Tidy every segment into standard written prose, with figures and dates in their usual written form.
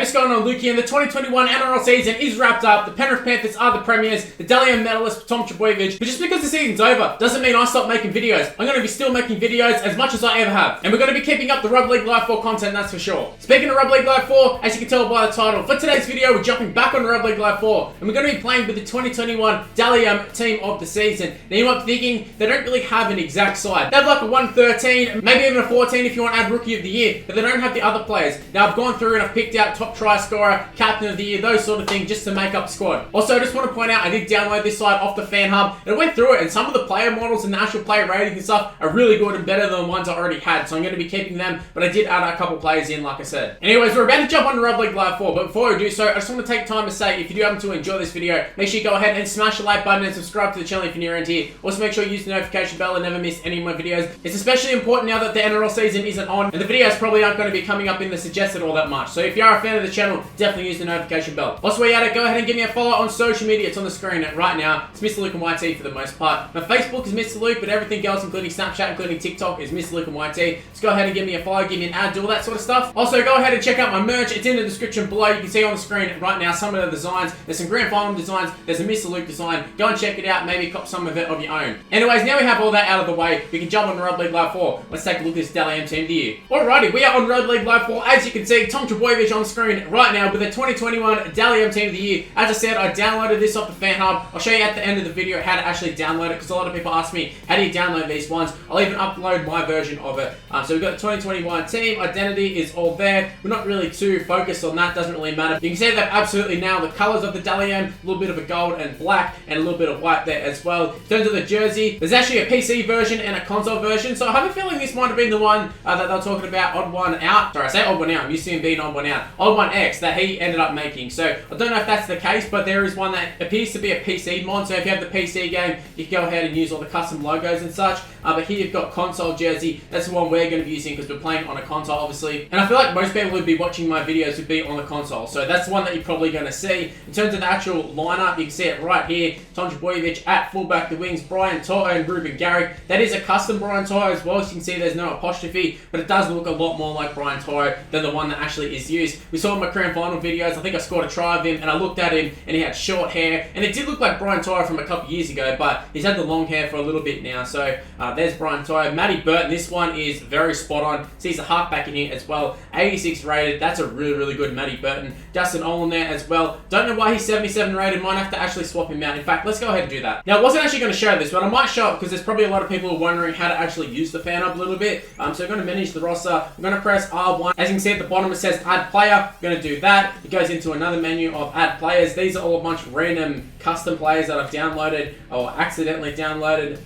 What's going on, Lukey? And the 2021 NRL season is wrapped up. The Penrith Panthers are the premiers. The Dally M medalist, Tom Trbojevic. But just because the season's over doesn't mean I stop making videos. I'm going to be still making videos as much as I ever have. And we're going to be keeping up the Rugby League Live 4 content, that's for sure. Speaking of Rugby League Live 4, as you can tell by the title, for today's video, we're jumping back on Rugby League Live 4. And we're going to be playing with the 2021 Dally M team of the season. Now you might be thinking, they don't really have an exact side. They have like a 113, maybe even a 14 if you want to add Rookie of the Year. But they don't have the other players. Now I've gone through and I've picked out top try scorer, captain of the year, those sort of things, just to make up the squad. Also, I just want to point out, I did download this side off the Fan Hub, and I went through it, and some of the player models and the actual player ratings and stuff are really good and better than the ones I already had, so I'm going to be keeping them, but I did add a couple players in, like I said. Anyways, we're about to jump on Rugby League Live 4, but before we do so, I just want to take time to say, if you do happen to enjoy this video, make sure you go ahead and smash the like button and subscribe to the channel if you're new around here. Also, make sure you use the notification bell and never miss any of my videos. It's especially important now that the NRL season isn't on, and the videos probably aren't going to be coming up in the suggested all that much, so if you are a fan of the channel, definitely use the notification bell. Also, while you're at it, go ahead and give me a follow on social media. It's on the screen right now. It's Mr. Luke and YT for the most part. My Facebook is Mr. Luke, but everything else, including Snapchat, including TikTok, is Mr. Luke and YT. Just go ahead and give me a follow, give me an ad, do all that sort of stuff. Also, go ahead and check out my merch. It's in the description below. You can see on the screen right now some of the designs. There's some grand final designs. There's a Mr. Luke design. Go and check it out. Maybe cop some of it of your own. Anyways, now we have all that out of the way, we can jump on Rugby League Live 4. Let's take a look at this Dally M team of the year. Alrighty, we are on Rugby League Live 4. As you can see, Tom Trbojevic on screen right now with the 2021 Dally M team of the year. As I said, I downloaded this off the Fan Hub. I'll show you at the end of the video how to actually download it, because a lot of people ask me, how do you download these ones? I'll even upload my version of it. So we've got the 2021 team, identity is all there. We're not really too focused on that, doesn't really matter. You can see they've absolutely nailed the colours of the Dally M, a little bit of a gold and black, and a little bit of white there as well. In terms of the jersey, there's actually a PC version and a console version, so I have a feeling this might have been the one that they were talking about, Odd One Out. Sorry, I say Odd One Out, I'm used to him being Odd One Out. Odd One X that he ended up making. So I don't know if that's the case, but there is one that appears to be a PC mod, so if you have the PC game, you can go ahead and use all the custom logos and such. But here you've got console jersey. That's the one we're going to be using because we're playing on a console, obviously. And I feel like most people who'd be watching my videos would be on the console, so that's the one that you're probably going to see. In terms of the actual lineup, you can see it right here. Tom Trbojevic at fullback, the wings, Brian Toty and Ruben Garrick. That is a custom Brian Toty as well, so you can see there's no apostrophe, but it does look a lot more like Brian Toty than the one that actually is used. We saw in my grand final videos, I think I scored a try of him, and I looked at him, and he had short hair, and it did look like Brian Toty from a couple years ago, but he's had the long hair for a little bit now, so there's Brian Toty. Matty Burton, this one is very spot on. Sees a halfback in here as well, 86 rated, that's a really, really good Matty Burton. Dustin Olin there as well. Don't know why he's 77 rated, might have to actually swap him out. In fact, let's go ahead and do that. Now, I wasn't actually going to show this, but I might show it because there's probably a lot of people who are wondering how to actually use the Fan Hub a little bit. So I'm going to manage the roster. I'm going to press R1. As you can see at the bottom, it says add player. I'm going to do that. It goes into another menu of add players. These are all a bunch of random custom players that I've downloaded or accidentally downloaded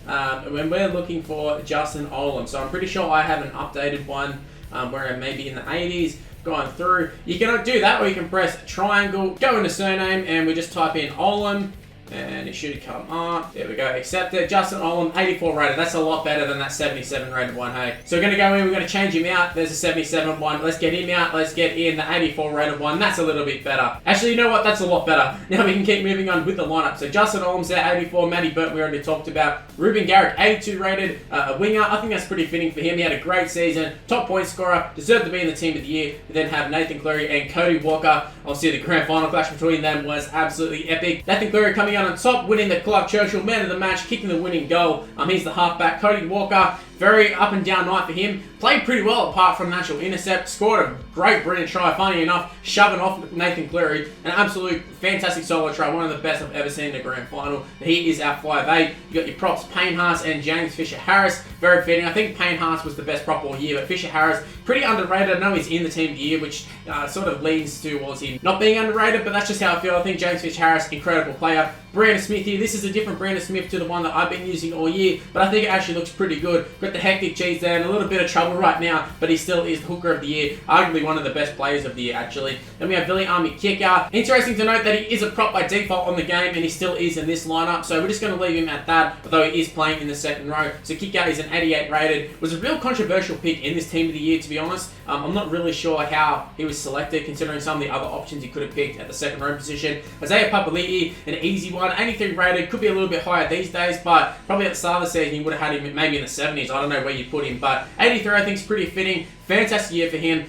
when we're looking for Justin Olin. So I'm pretty sure I have an updated one where maybe in the 80s. Going through, you can do that, or you can press triangle, go into surname, and we just type in Olin, and it should come up. There we go, accepted. Justin Olin, 84 rated. That's a lot better than that 77 rated one, hey. So we're going to go in, we're going to change him out. There's a 77 one. Let's get him out. Let's get in the 84 rated one. That's a little bit better. Actually, you know what? That's a lot better. Now we can keep moving on with the lineup. So Justin Olin's there, 84. Matty Burton, we already talked about. Ruben Garrick, 82 rated. A winger. I think that's pretty fitting for him. He had a great season. Top point scorer. Deserved to be in the team of the year. We then have Nathan Cleary and Cody Walker. Obviously, the grand final clash between them was absolutely epic. Nathan Cleary coming out on top, winning the Clark Churchill man of the match, kicking the winning goal. He's the halfback. Cody Walker, very up and down night for him. Played pretty well apart from an actual intercept. Scored a great brilliant try, funny enough, shoving off Nathan Cleary. An absolute fantastic solo try, one of the best I've ever seen in the grand final. He is our 5'8". You got your props, Payne Haas and James Fisher-Harris. Very fitting. I think Payne Haas was the best prop all year, but Fisher-Harris, pretty underrated. I know he's in the team of the year, which sort of leans towards him not being underrated, but that's just how I feel. I think James Fisher-Harris, incredible player. Brandon Smithy, this is a different Brandon Smith to the one that I've been using all year, but I think it actually looks pretty good. Got the hectic cheese there and a little bit of trouble right now, but he still is the hooker of the year, arguably one of the best players of the year actually. Then we have Billy Army Kicker. Interesting to note that he is a prop by default on the game, and he still is in this lineup, so we're just going to leave him at that, although he is playing in the second row. So Kicker is an 88 rated. Was a real controversial pick in this team of the year, to be honest. I'm not really sure how he was selected, considering some of the other options he could have picked at the second row position. Isaiah Papali'i, an easy one, 83 rated, could be a little bit higher these days, but probably at the start of the season you would have had him maybe in the 70s. I don't know where you put him, but 83 I think is pretty fitting. fantastic year for him.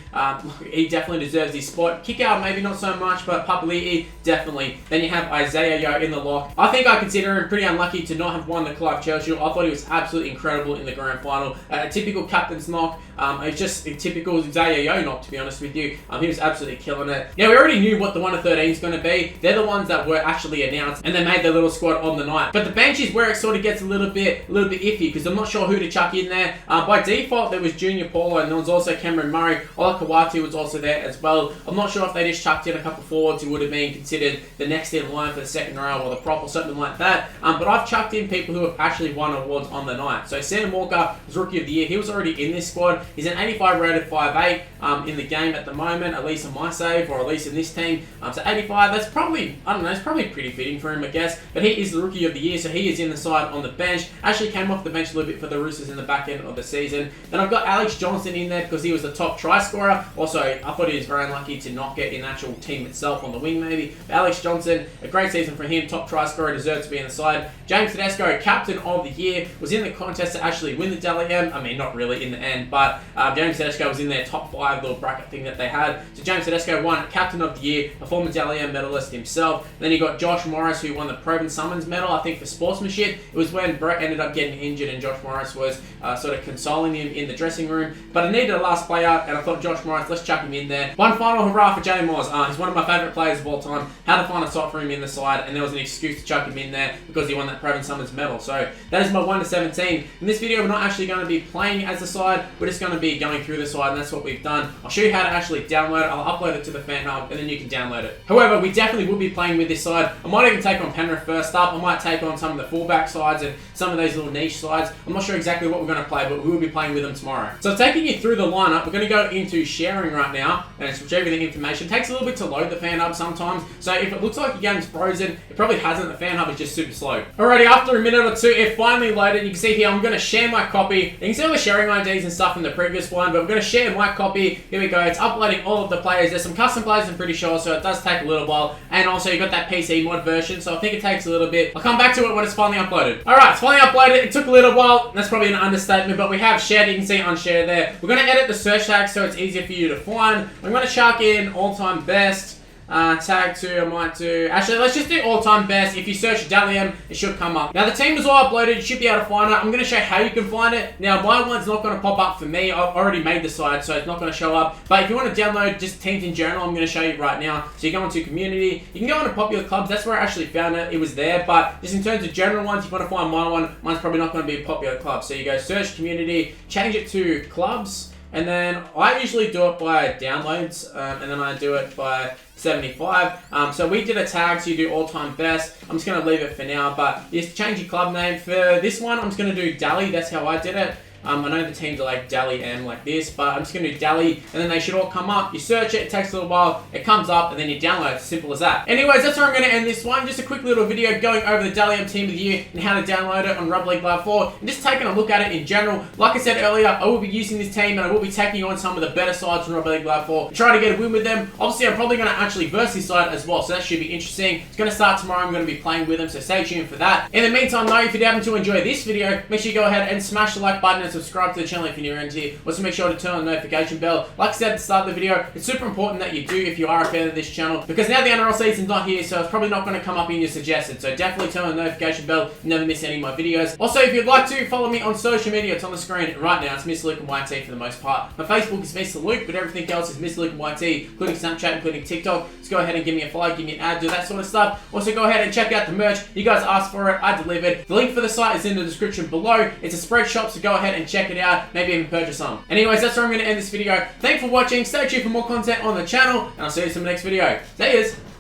He definitely deserves his spot. Kick out, maybe not so much, but Papali'i, definitely. Then you have Isaiah Yeo in the lock. I think I consider him pretty unlucky to not have won the Clive Churchill. I thought he was absolutely incredible in the grand final. A typical captain's knock. It's just a typical Isaiah Yeo knock, to be honest with you. He was absolutely killing it. Now, we already knew what the 1 to 13 is going to be. They're the ones that were actually announced, and they made their little squad on the night. But the bench is where it sort of gets a little bit iffy, because I'm not sure who to chuck in there. By default, there was Junior Paulo, and there was also Cameron Murray. Ola Kawatu was also there as well. I'm not sure if they just chucked in a couple forwards who would have been considered the next in line for the second row or the prop or something like that. But I've chucked in people who have actually won awards on the night. So Sam Walker was Rookie of the Year. He was already in this squad. He's an 85 rated 5'8" in the game at the moment, at least on my save, or at least in this team. So 85, that's probably, I don't know, it's probably pretty fitting for him, I guess. But he is the Rookie of the Year, so he is in the side on the bench. Actually came off the bench a little bit for the Roosters in the back end of the season. Then I've got Alex Johnson in there because he was the top try scorer. Also, I thought he was very unlucky to not get in the actual team itself on the wing, maybe. But Alex Johnson, a great season for him, top try scorer, deserves to be in the side. James Tedesco, Captain of the Year, was in the contest to actually win the Dally M. I mean, not really in the end, but James Tedesco was in their top 5 little bracket thing that they had. So James Tedesco won Captain of the Year, a former Dally M medalist himself. Then you got Josh Morris, who won the Proven Summons medal, I think for sportsmanship. It was when Brett ended up getting injured and Josh Morris was sort of consoling him in the dressing room. But I needed a last player, and I thought Josh Morris, let's chuck him in there. One final hurrah for Jay Moores. He's one of my favourite players of all time. Had to find a spot for him in the side, and there was an excuse to chuck him in there because he won that Proven Summons medal. So that is my 1 to 17. In this video, we're not actually going to be playing as the side. We're just going to be going through the side, and that's what we've done. I'll show you how to actually download it. I'll upload it to the fan hub, and then you can download it. However, we definitely will be playing with this side. I might even take on Penrith first up. I might take on some of the fullback sides and some of those little niche sides. I'm not sure exactly what we're going to play, but we will be playing with them tomorrow. So taking you through the lineup, we're going to go into sharing right now, and it's retrieving the information. It takes a little bit to load the fan hub sometimes, so if it looks like your game's frozen, it probably hasn't. The fan hub is just super slow. Alrighty, after a minute or two, it finally loaded. You can see here, I'm going to share my copy. You can see all the sharing IDs and stuff in the previous one, but we're going to share my copy. Here we go. It's uploading all of the players. There's some custom players, I'm pretty sure, so it does take a little while. And also, you got that PC mod version, so I think it takes a little bit. I'll come back to it when it's finally uploaded. Alright, it's finally uploaded. It took a little while. That's probably an understatement, but we have shared. You can see unshare there. We're going to edit the search tag so it's easier for you to find. I'm going to chuck in all-time best. Tag 2, I might do. Actually, let's just do all-time best. If you search Dally M, it should come up. Now, the team is all uploaded. You should be able to find it. I'm going to show you how you can find it. Now, my one's not going to pop up for me. I've already made the site, so it's not going to show up. But if you want to download just teams in general, I'm going to show you right now. So you go into community. You can go into popular clubs. That's where I actually found it. It was there. But just in terms of general ones, if you want to find my one, mine's probably not going to be a popular club. So you go search community, change it to clubs. And then I usually do it by downloads, and then I do it by 75. So we did a tag, so you do all-time best. I'm just going to leave it for now, but you just change your club name. For this one, I'm just going to do Dally. That's how I did it. I know the teams are like Dally M like this, but I'm just going to do Dally, and then they should all come up. You search it takes a little while, it comes up, and then you download it. It's simple as that. Anyways, that's where I'm going to end this one. Just a quick little video going over the Dally M Team of the Year and how to download it on Rugby League Live 4, and just taking a look at it in general. Like I said earlier, I will be using this team, and I will be taking on some of the better sides from Rugby League Live 4 and try to get a win with them. Obviously, I'm probably going to actually verse this side as well, so that should be interesting. It's going to start tomorrow. I'm going to be playing with them, so stay tuned for that. In the meantime, though, if you happen to enjoy this video, make sure you go ahead and smash the like button and subscribe to the channel if you're new around here. Also, make sure to turn on the notification bell. Like I said at the start of the video, it's super important that you do if you are a fan of this channel, because now the NRL season's not here, so it's probably not going to come up in your suggested. So definitely turn on the notification bell. You never miss any of my videos. Also, if you'd like to follow me on social media, it's on the screen right now. It's Mr. Luke and YT for the most part. My Facebook is Mr. Luke, but everything else is Mr. Luke and YT, including Snapchat, including TikTok. Just go ahead and give me a follow, give me an ad, do that sort of stuff. Also, go ahead and check out the merch. You guys asked for it, I delivered. The link for the site is in the description below. It's a spread shop, so go ahead and check it out. Maybe even purchase some. Anyways, that's where I'm going to end this video. Thanks for watching. Stay tuned for more content on the channel, and I'll see you in the next video. See yous!